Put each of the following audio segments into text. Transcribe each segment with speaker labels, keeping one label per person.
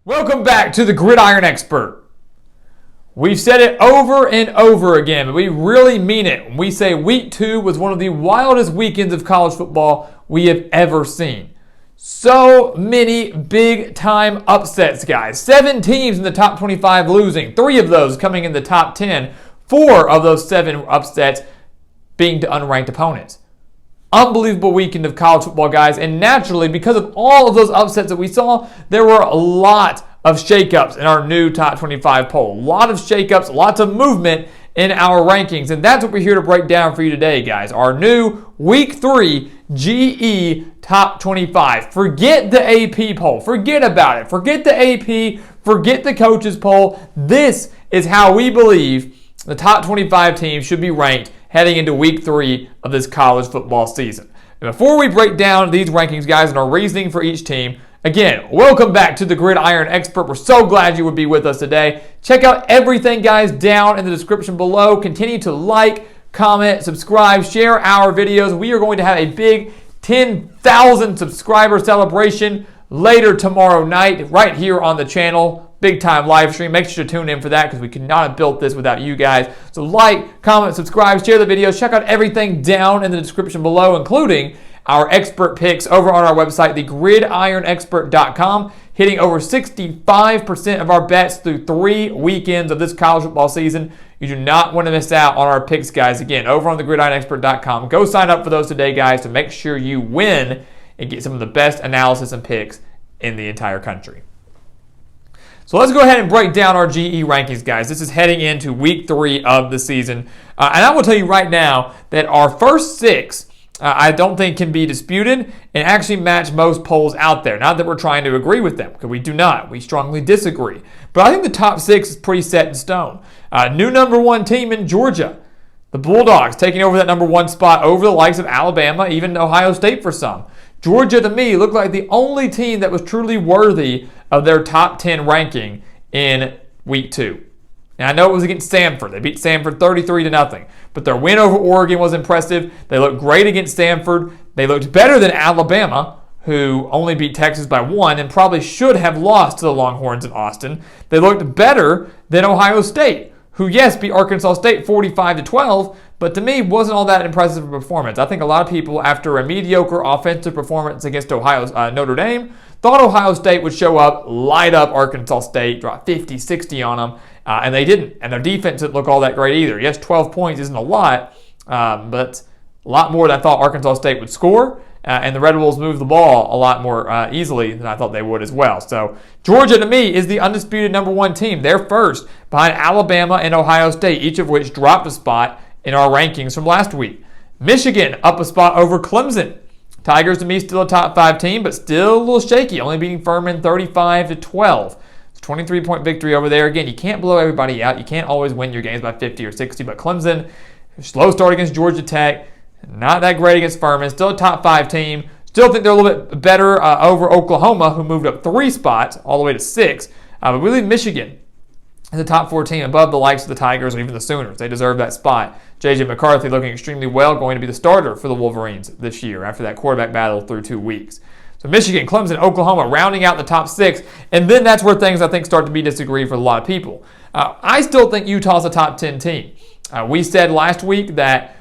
Speaker 1: Welcome back to the Gridiron Expert. We've said it over and over again, but we really mean it when we say Week 2 was one of the wildest weekends of college football we have ever seen. So many big-time upsets, guys. 7 teams in the top 25 losing, 3 of those coming in the top 10, 4 of those 7 upsets being to unranked opponents. Unbelievable weekend of college football, guys, and naturally, because of all of those upsets that we saw, there were a lot of shakeups in our new top 25 poll. A lot of shakeups, lots of movement in our rankings, and that's what we're here to break down for you today, guys. Our new Week 3 GE Top 25. Forget the AP poll. Forget about it. Forget the AP. Forget the coaches poll. This is how we believe the top 25 teams should be ranked heading into Week 3 of this college football season. And before we break down these rankings, guys, and our reasoning for each team, again, welcome back to the Gridiron Expert. We're so glad you would be with us today. Check out everything, guys, down in the description below. Continue to like, comment, subscribe, share our videos. We are going to have a big 10,000 subscriber celebration later tomorrow night right here on the channel. Big time live stream. Make sure to tune in for that because we could not have built this without you guys. So like, comment, subscribe, share the video. Check out everything down in the description below, including our expert picks over on our website, thegridironexpert.com, hitting over 65% of our bets through 3 weekends of this college football season. You do not want to miss out on our picks, guys. Again, over on thegridironexpert.com. Go sign up for those today, guys, to make sure you win and get some of the best analysis and picks in the entire country. So let's go ahead and break down our GE rankings, guys. This is heading into Week 3 of the season. And I will tell you right now that our first 6 I don't think can be disputed and actually match most polls out there. Not that we're trying to agree with them, because we do not. We strongly disagree. But I think the top 6 is pretty set in stone. New number 1 team in Georgia. The Bulldogs taking over that number 1 spot over the likes of Alabama, even Ohio State for some. Georgia, to me, looked like the only team that was truly worthy of their top 10 ranking in Week 2. Now, I know it was against Stanford. They beat Stanford 33-0. But their win over Oregon was impressive. They looked great against Stanford. They looked better than Alabama, who only beat Texas by 1 and probably should have lost to the Longhorns in Austin. They looked better than Ohio State, who, yes, beat Arkansas State 45-12, but to me wasn't all that impressive of a performance. I think a lot of people, after a mediocre offensive performance against Notre Dame, thought Ohio State would show up, light up Arkansas State, drop 50, 60 on them, and they didn't. And their defense didn't look all that great either. Yes, 12 points isn't a lot, but a lot more than I thought Arkansas State would score, and the Red Wolves moved the ball a lot more easily than I thought they would as well. So Georgia, to me, is the undisputed number 1 team. They're first behind Alabama and Ohio State, each of which dropped a spot in our rankings from last week. Michigan up a spot over Clemson. Tigers, to me, still a top 5 team, but still a little shaky, only beating Furman 35-12. It's a 23-point victory over there. Again, you can't blow everybody out. You can't always win your games by 50 or 60, but Clemson, slow start against Georgia Tech, not that great against Furman, still a top 5 team. Still think they're a little bit better over Oklahoma, who moved up 3 spots all the way to 6. But we leave Michigan as a top 4 team above the likes of the Tigers or even the Sooners. They deserve that spot. J.J. McCarthy looking extremely well, going to be the starter for the Wolverines this year after that quarterback battle through 2 weeks. So Michigan, Clemson, Oklahoma rounding out the top 6. And then that's where things, I think, start to be disagreed for a lot of people. I still think Utah's a top 10 team. We said last week that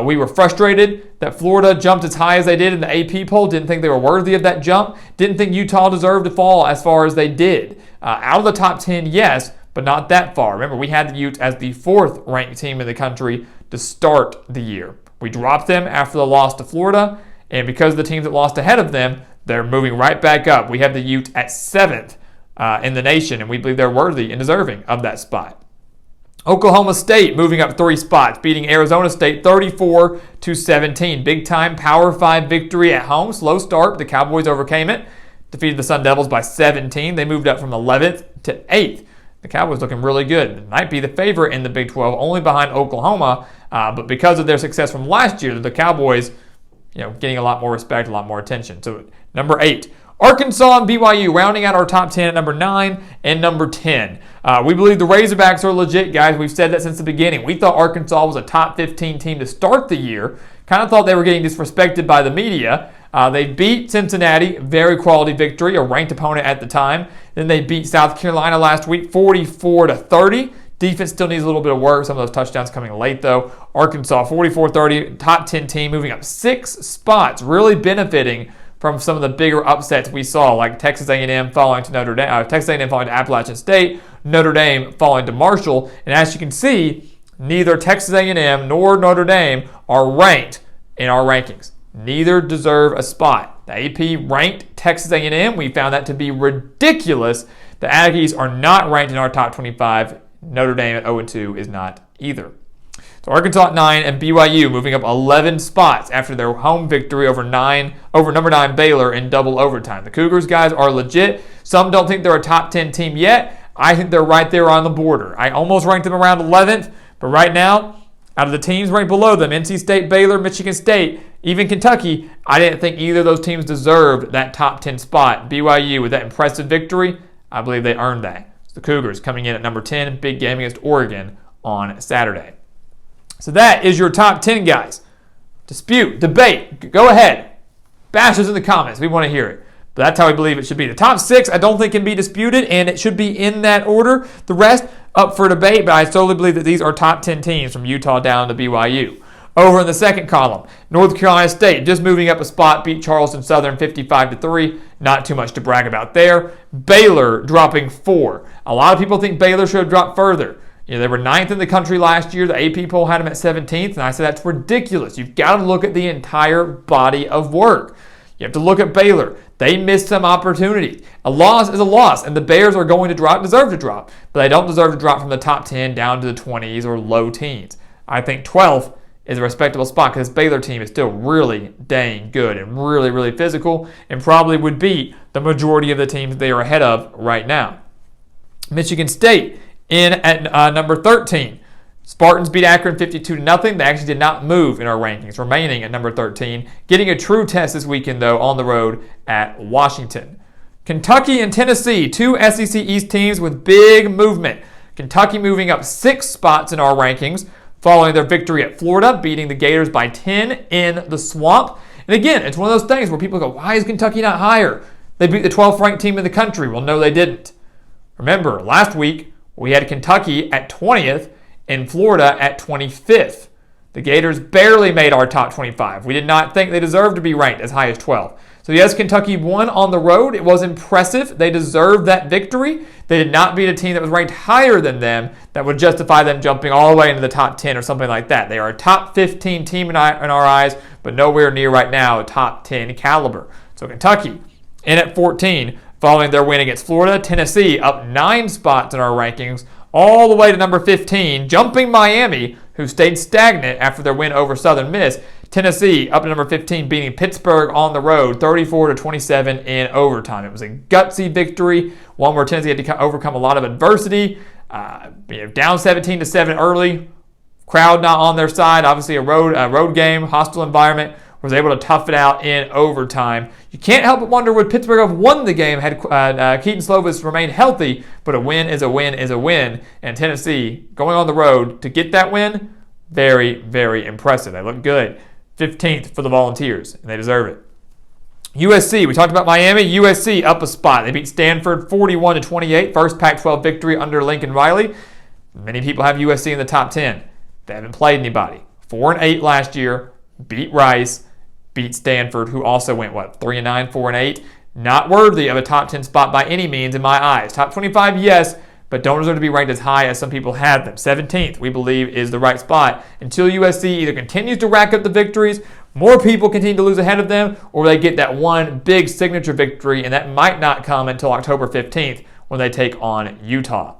Speaker 1: we were frustrated that Florida jumped as high as they did in the AP poll. Didn't think they were worthy of that jump. Didn't think Utah deserved to fall as far as they did. Out of the top 10, yes, but not that far. Remember, we had the Utes as the 4th ranked team in the country to start the year. We dropped them after the loss to Florida, and because of the teams that lost ahead of them, they're moving right back up. We have the Utes at 7th in the nation, and we believe they're worthy and deserving of that spot. Oklahoma State moving up 3 spots, beating Arizona State 34-17. Big time Power 5 victory at home. Slow start, but the Cowboys overcame it. Defeated the Sun Devils by 17. They moved up from 11th to 8th. The Cowboys looking really good. They might be the favorite in the Big 12, only behind Oklahoma. But because of their success from last year, the Cowboys, getting a lot more respect, a lot more attention. So number 8, Arkansas and BYU rounding out our top 10 at number 9 and number 10. We believe the Razorbacks are legit, guys. We've said that since the beginning. We thought Arkansas was a top 15 team to start the year. Kind of thought they were getting disrespected by the media. They beat Cincinnati, very quality victory, a ranked opponent at the time. Then they beat South Carolina last week, 44-30. Defense still needs a little bit of work. Some of those touchdowns coming late, though. Arkansas, 44-30, top 10 team, moving up 6 spots, really benefiting from some of the bigger upsets we saw, like Texas A&M falling to Notre Dame, Texas A&M falling to Appalachian State, Notre Dame falling to Marshall. And as you can see, neither Texas A&M nor Notre Dame are ranked in our rankings. Neither deserve a spot. The AP ranked Texas A&M. We found that to be ridiculous. The Aggies are not ranked in our top 25. Notre Dame at 0-2 is not either. So Arkansas at 9 and BYU moving up 11 spots after their home victory over number 9 Baylor in double overtime. The Cougars, guys, are legit. Some don't think they're a top 10 team yet. I think they're right there on the border. I almost ranked them around 11th, but right now, out of the teams ranked below them, NC State, Baylor, Michigan State, even Kentucky, I didn't think either of those teams deserved that top 10 spot. BYU, with that impressive victory, I believe they earned that. The Cougars coming in at number 10, big game against Oregon on Saturday. So that is your top 10, guys. Dispute, debate, go ahead. Bash us in the comments. We want to hear it. But that's how we believe it should be. The top 6, I don't think can be disputed, and it should be in that order. The rest, up for debate, but I totally believe that these are top 10 teams from Utah down to BYU. Over in the second column, North Carolina State just moving up a spot, beat Charleston Southern 55-3. Not too much to brag about there. Baylor dropping 4. A lot of people think Baylor should have dropped further. They were 9th in the country last year. The AP poll had them at 17th, and I said that's ridiculous. You've got to look at the entire body of work. You have to look at Baylor. They missed some opportunities. A loss is a loss, and the Bears are going to drop, deserve to drop, but they don't deserve to drop from the top 10 down to the 20s or low teens. I think 12th is a respectable spot because this Baylor team is still really dang good and really, really physical and probably would beat the majority of the teams they are ahead of right now. Michigan State in at number 13. Spartans beat Akron 52-0. They actually did not move in our rankings, remaining at number 13. Getting a true test this weekend, though, on the road at Washington. Kentucky and Tennessee, 2 SEC East teams with big movement. Kentucky moving up 6 spots in our rankings, following their victory at Florida, beating the Gators by 10 in the Swamp. And again, it's one of those things where people go, why is Kentucky not higher? They beat the 12th ranked team in the country. Well, no, they didn't. Remember, last week, we had Kentucky at 20th and Florida at 25th. The Gators barely made our top 25. We did not think they deserved to be ranked as high as 12. So yes, Kentucky won on the road. It was impressive. They deserved that victory. They did not beat a team that was ranked higher than them that would justify them jumping all the way into the top 10 or something like that. They are a top 15 team in our eyes, but nowhere near right now a top 10 caliber. So Kentucky in at 14 following their win against Florida. Tennessee up 9 spots in our rankings, all the way to number 15, jumping Miami, who stayed stagnant after their win over Southern Miss. Tennessee up to number 15, beating Pittsburgh on the road, 34-27 in overtime. It was a gutsy victory, one where Tennessee had to overcome a lot of adversity. Down 17-7 early, crowd not on their side. Obviously, a road game, hostile environment. Was able to tough it out in overtime. You can't help but wonder would Pittsburgh have won the game had Keaton Slovis remained healthy, but a win is a win is a win. And Tennessee, going on the road to get that win, very, very impressive. They look good. 15th for the Volunteers, and they deserve it. USC, we talked about Miami. USC up a spot. They beat Stanford 41-28, first Pac-12 victory under Lincoln Riley. Many people have USC in the top 10. They haven't played anybody. 4-8 last year, beat Rice, beat Stanford, who also went, 3-9, 4-8. Not worthy of a top 10 spot by any means in my eyes. Top 25, yes, but don't deserve to be ranked as high as some people had them. 17th, we believe, is the right spot until USC either continues to rack up the victories, more people continue to lose ahead of them, or they get that one big signature victory, and that might not come until October 15th when they take on Utah.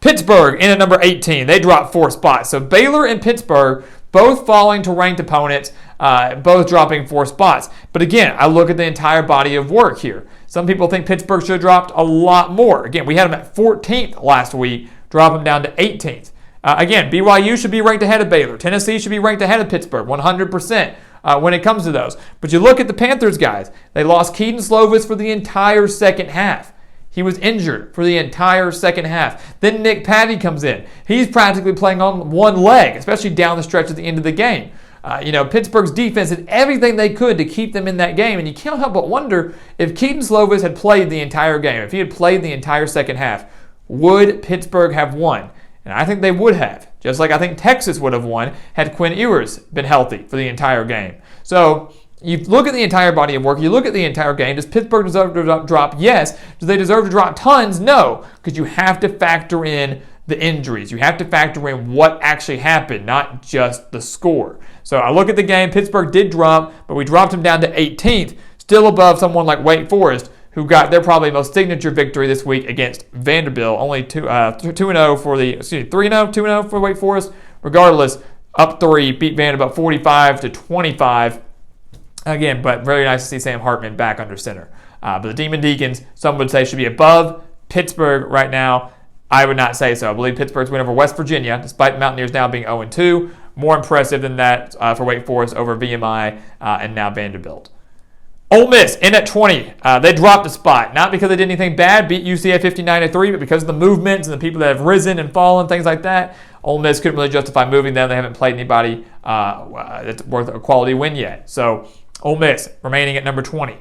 Speaker 1: Pittsburgh in at number 18. They dropped 4 spots. So Baylor and Pittsburgh both falling to ranked opponents, both dropping 4 spots. But again, I look at the entire body of work here. Some people think Pittsburgh should have dropped a lot more. Again, we had them at 14th last week, drop them down to 18th. Again, BYU should be ranked ahead of Baylor. Tennessee should be ranked ahead of Pittsburgh, 100% when it comes to those. But you look at the Panthers, guys. They lost Keaton Slovis for the entire second half. He was injured for the entire second half. Then Nick Patty comes in. He's practically playing on one leg, especially down the stretch at the end of the game. Pittsburgh's defense did everything they could to keep them in that game, and you can't help but wonder if Keaton Slovis had played the entire game, if he had played the entire second half, would Pittsburgh have won? And I think they would have, just like I think Texas would have won had Quinn Ewers been healthy for the entire game. So you look at the entire body of work, you look at the entire game. Does Pittsburgh deserve to drop? Yes. Do they deserve to drop tons? No, because you have to factor in the injuries. You have to factor in what actually happened, not just the score. So I look at the game. Pittsburgh did drop, but we dropped them down to 18th, still above someone like Wake Forest, who got their probably most signature victory this week against Vanderbilt. Only 2-0 for 2-0 for Wake Forest. Regardless, up 3, beat Vanderbilt 45-25. Again, but very nice to see Sam Hartman back under center. But the Demon Deacons, some would say, should be above Pittsburgh right now. I would not say so. I believe Pittsburgh's win over West Virginia, despite the Mountaineers now being 0-2, more impressive than that for Wake Forest over VMI and now Vanderbilt. Ole Miss in at 20. They dropped a spot, not because they did anything bad, beat UCF 59-3, but because of the movements and the people that have risen and fallen, things like that. Ole Miss couldn't really justify moving them. They haven't played anybody that's worth a quality win yet. So Ole Miss remaining at number 20.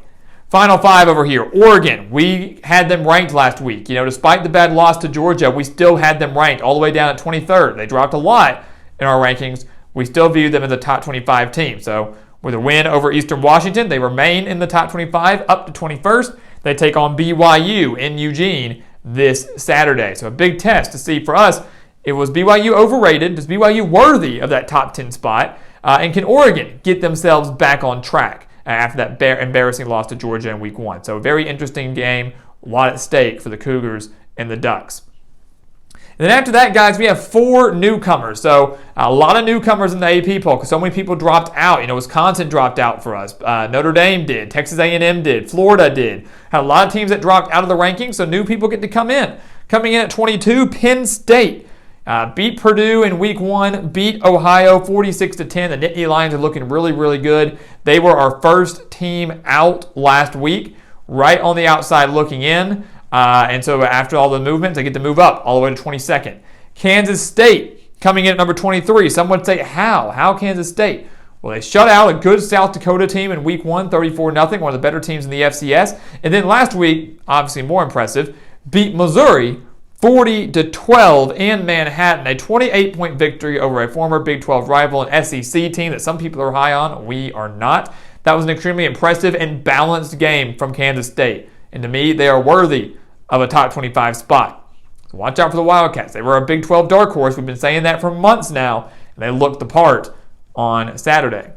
Speaker 1: Final 5 over here. Oregon, we had them ranked last week. Despite the bad loss to Georgia, we still had them ranked all the way down at 23rd. They dropped a lot in our rankings. We still viewed them as a top 25 team. So with a win over Eastern Washington, they remain in the top 25 up to 21st. They take on BYU in Eugene this Saturday. So a big test to see for us, was BYU overrated? Is BYU worthy of that top 10 spot? And can Oregon get themselves back on track after that embarrassing loss to Georgia in week 1? So a very interesting game, a lot at stake for the Cougars and the Ducks. And then after that, guys, we have 4 newcomers. So a lot of newcomers in the AP poll because so many people dropped out. Wisconsin dropped out for us. Notre Dame did. Texas A&M did. Florida did. Had a lot of teams that dropped out of the rankings, so new people get to come in. Coming in at 22, Penn State. Beat Purdue in week 1, beat Ohio 46-10. The Nittany Lions are looking really, really good. They were our first team out last week, right on the outside looking in. And so after all the movements, they get to move up all the way to 22nd. Kansas State coming in at number 23. Some would say, how? How Kansas State? Well, they shut out a good South Dakota team in week 1, 34-0, one of the better teams in the FCS. And then last week, obviously more impressive, beat Missouri 40-12 in Manhattan, a 28-point victory over a former Big 12 rival and SEC team that some people are high on. We are not. That was an extremely impressive and balanced game from Kansas State. And to me, they are worthy of a top 25 spot. So watch out for the Wildcats. They were a Big 12 dark horse. We've been saying that for months now, and they looked the part on Saturday.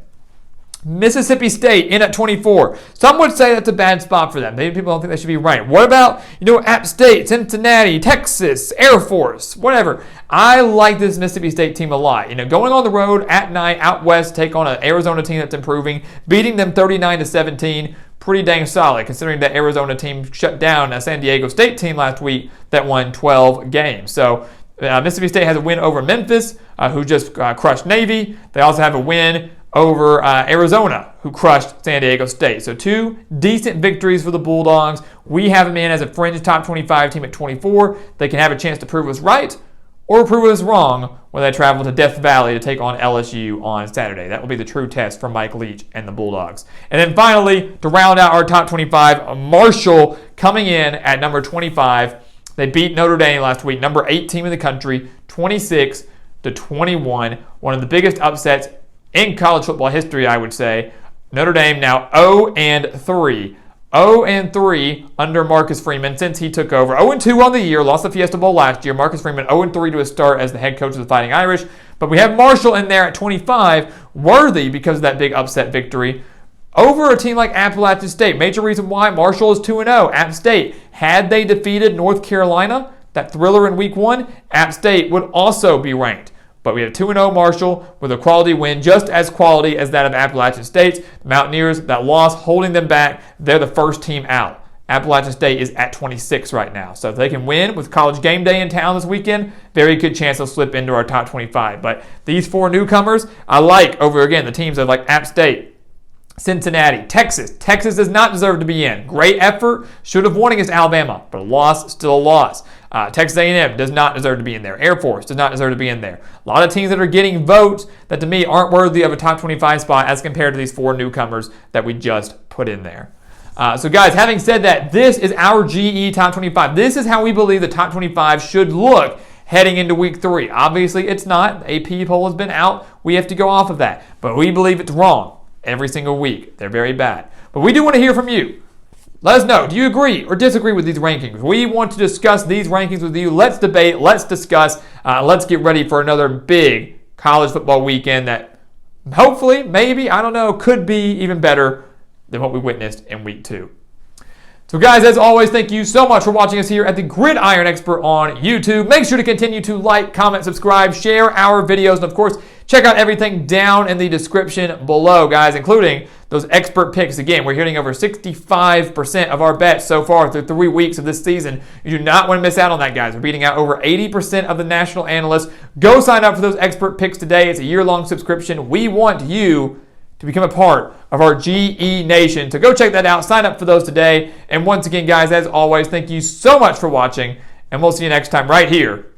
Speaker 1: Mississippi State in at 24. Some would say that's a bad spot for them. Maybe people don't think they should be ranked. What about, App State, Cincinnati, Texas, Air Force, whatever. I like this Mississippi State team a lot. Going on the road at night, out west, take on an Arizona team that's improving, beating them 39-17. Pretty dang solid, considering that Arizona team shut down a San Diego State team last week that won 12 games. So Mississippi State has a win over Memphis, who just crushed Navy. They also have a win over Arizona, who crushed San Diego State. So 2 decent victories for the Bulldogs. We have them in as a fringe top 25 team at 24. They can have a chance to prove us right or prove us wrong when they travel to Death Valley to take on LSU on Saturday. That will be the true test for Mike Leach and the Bulldogs. And then finally, to round out our top 25, Marshall coming in at number 25. They beat Notre Dame last week, number 8 team in the country, 26-21. One of the biggest upsets in college football history, I would say. Notre Dame now 0-3. 0-3 under Marcus Freeman since he took over. 0-2 on the year, lost the Fiesta Bowl last year. Marcus Freeman 0-3 to his start as the head coach of the Fighting Irish. But we have Marshall in there at 25, worthy because of that big upset victory over a team like Appalachian State. Major reason why Marshall is 2-0. App State, had they defeated North Carolina, that thriller in week 1, App State would also be ranked. But we have 2-0 Marshall with a quality win, just as quality as that of Appalachian State. Mountaineers, that loss holding them back. They're the first team out. Appalachian State is at 26 right now. So if they can win with College Game Day in town this weekend, very good chance they'll slip into our top 25. But these 4 newcomers, I like over, again, the teams of like App State, Cincinnati, Texas. Texas does not deserve to be in. Great effort. Should have won against Alabama, but a loss, still a loss. Texas A&M does not deserve to be in there. Air Force does not deserve to be in there. A lot of teams that are getting votes that to me aren't worthy of a top 25 spot as compared to these 4 newcomers that we just put in there. So guys, having said that, this is our GE top 25. This is how we believe the top 25 should look heading into week 3. Obviously, it's not. The AP poll has been out. We have to go off of that. But we believe it's wrong every single week. They're very bad. But we do want to hear from you. Let us know. Do you agree or disagree with these rankings? We want to discuss these rankings with you. Let's debate. Let's discuss. Let's get ready for another big college football weekend that hopefully, maybe, I don't know, could be even better than what we witnessed in week 2. So guys, as always, thank you so much for watching us here at the Gridiron Expert on YouTube. Make sure to continue to like, comment, subscribe, share our videos, and of course, check out everything down in the description below, guys, including those expert picks. Again, we're hitting over 65% of our bets so far through 3 weeks of this season. You do not want to miss out on that, guys. We're beating out over 80% of the national analysts. Go sign up for those expert picks today. It's a year-long subscription. We want you to become a part of our GE Nation. So go check that out. Sign up for those today. And once again, guys, as always, thank you so much for watching, and we'll see you next time right here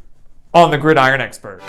Speaker 1: on the Gridiron Expert.